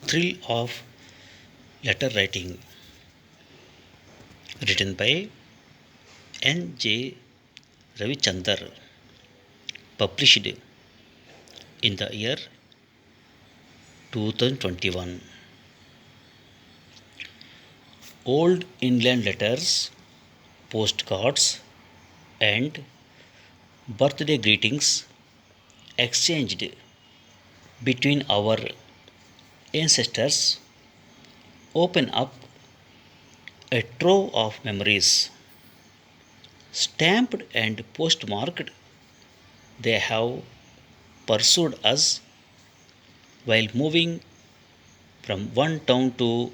Thrill of Letter Writing, written by N. J. Ravichandar, published in the year 2021. Old inland letters, postcards, and birthday greetings exchanged between our ancestors open up a trove of memories. Stamped and postmarked, they have pursued us while moving from one town to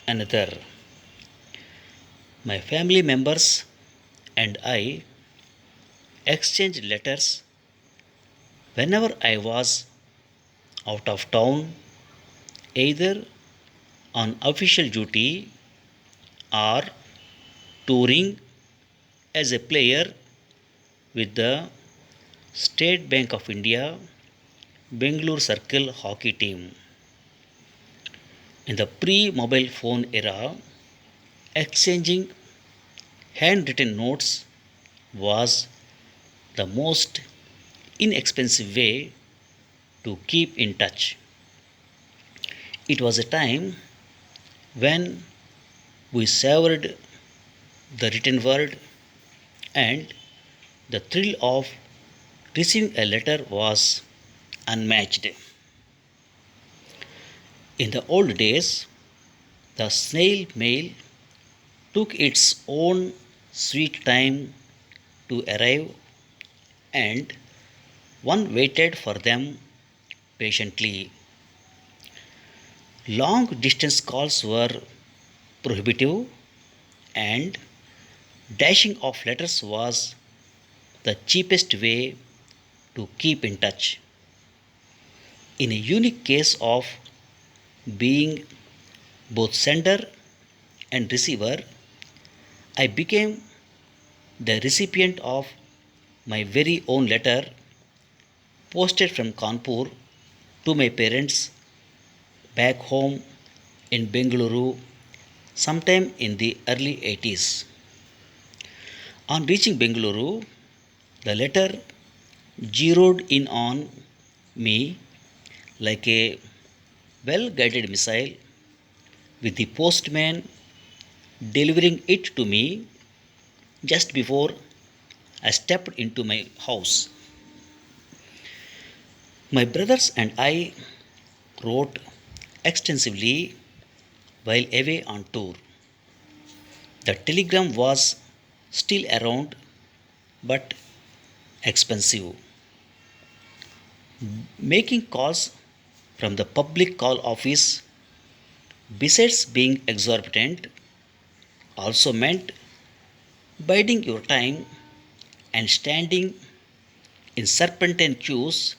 another. My family members and I exchanged letters whenever I was out of town, either on official duty or touring as a player with the State Bank of India Bangalore Circle hockey team. In the pre mobile phone era, exchanging handwritten notes was the most inexpensive way to keep in touch. It was a time when we savored the written word, and the thrill of receiving a letter was unmatched. In the old days, the snail mail took its own sweet time to arrive, and one waited for them patiently. Long distance calls were prohibitive, and dashing off letters was the cheapest way to keep in touch. In a unique case of being both sender and receiver, I became the recipient of my very own letter posted from Kanpur to my parents back home in Bengaluru sometime in the early 80s. On reaching Bengaluru, the letter zeroed in on me like a well guided missile, with the postman delivering it to me just before I stepped into my house. My brothers and I wrote extensively while away on tour. The telegram was still around but expensive. Making calls from the public call office, besides being exorbitant, also meant biding your time and standing in serpentine queues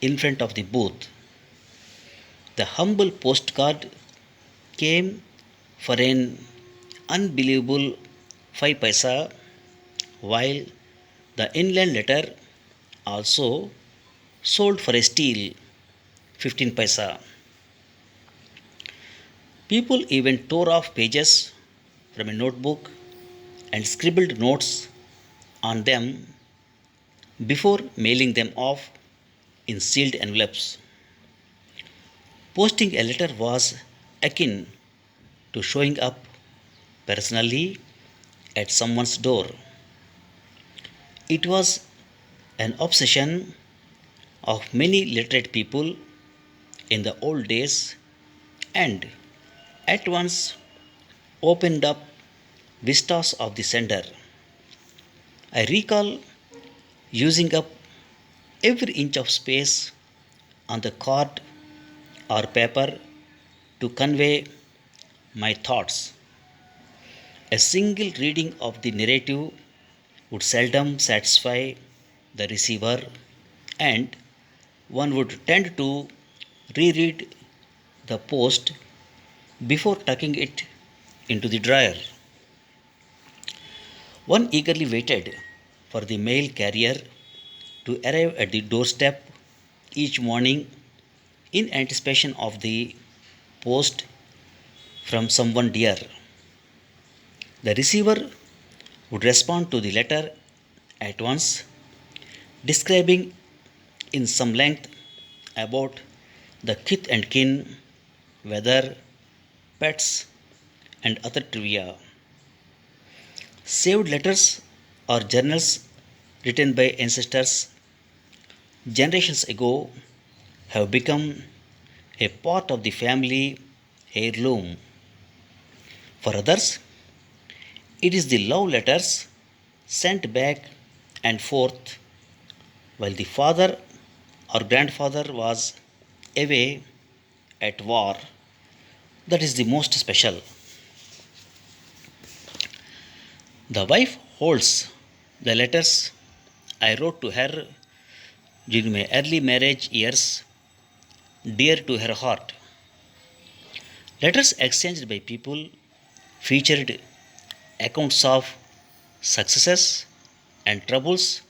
in front of the booth. The humble postcard came for an unbelievable 5 paisa, while the inland letter also sold for a steal 15 paisa. People even tore off pages from a notebook and scribbled notes on them before mailing them off in sealed envelopes. Posting a letter was akin to showing up personally at someone's door. It was an obsession of many literate people in the old days, and at once opened up vistas of the sender. I recall using up every inch of space on the card or paper to convey my thoughts. A single reading of the narrative would seldom satisfy the receiver, and one would tend to reread the post before tucking it into the drawer. One eagerly waited for the mail carrier to arrive at the doorstep each morning in anticipation of the post from someone dear. The receiver would respond to the letter at once, describing in some length about the kith and kin, weather, pets, and other trivia. Saved letters or journals written by ancestors generations ago have become a part of the family heirloom. For others, it is the love letters sent back and forth while the father or grandfather was away at war that is the most special. The wife holds the letters I wrote to her during my early marriage years dear to her heart. Letters exchanged by people featured accounts of successes and troubles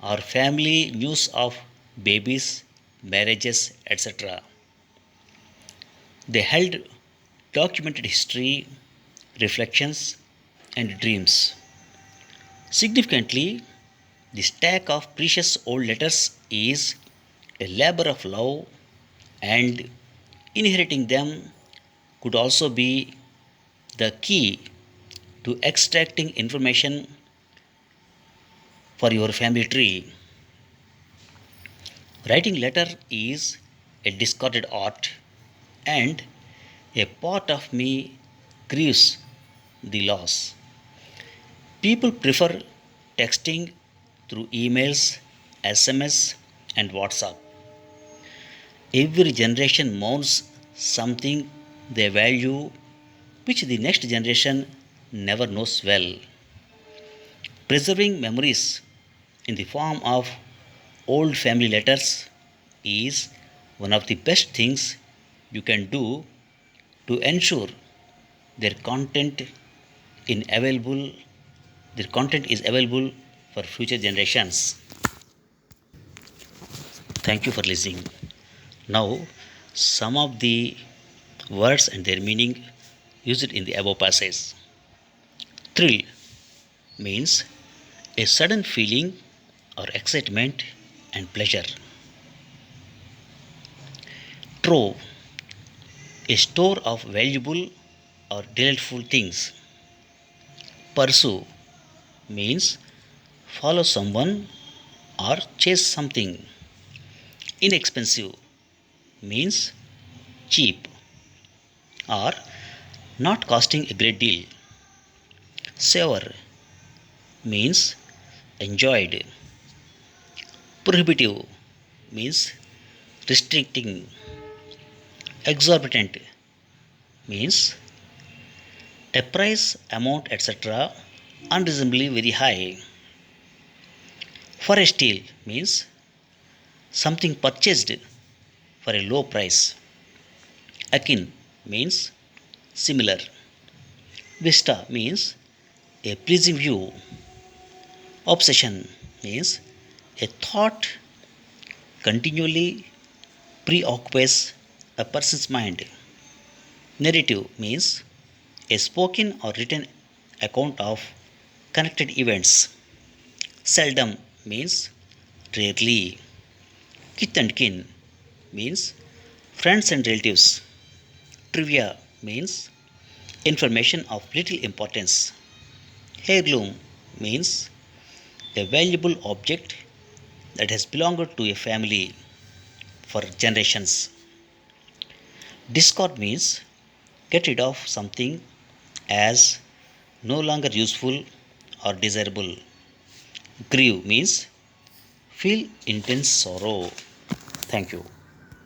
or family news of babies, marriages, etc. They held documented history, reflections, and dreams. Significantly, the stack of precious old letters is a labor of love, and inheriting them could also be the key to extracting information for your family tree. Writing letter is a discarded art, and a part of me grieves the loss. People prefer texting through emails, SMS, and WhatsApp. Every generation mourns something they value which the next generation never knows well. Preserving memories in the form of old family letters is one of the best things you can do to ensure their content in available their content is available for future generations. Thank you for listening. Now, some of the words and their meaning used in the above passage. Thrill means a sudden feeling or excitement and pleasure. Trove, a store of valuable or delightful things. Pursue means follow someone or chase something. Inexpensive means cheap or not costing a great deal. Savor means enjoyed. Prohibitive means restricting. Exorbitant means a price, amount, etc. unreasonably very high. For a steal means something purchased for a low price. Akin means similar. Vista means a pleasing view. Obsession means a thought continually preoccupies a person's mind. Narrative means a spoken or written account of connected events. Seldom means rarely. Kith and kin means friends and relatives. Trivia means information of little importance. Heirloom means a valuable object that has belonged to a family for generations. Discard means get rid of something as no longer useful or desirable. Grieve means feel intense sorrow. Thank you.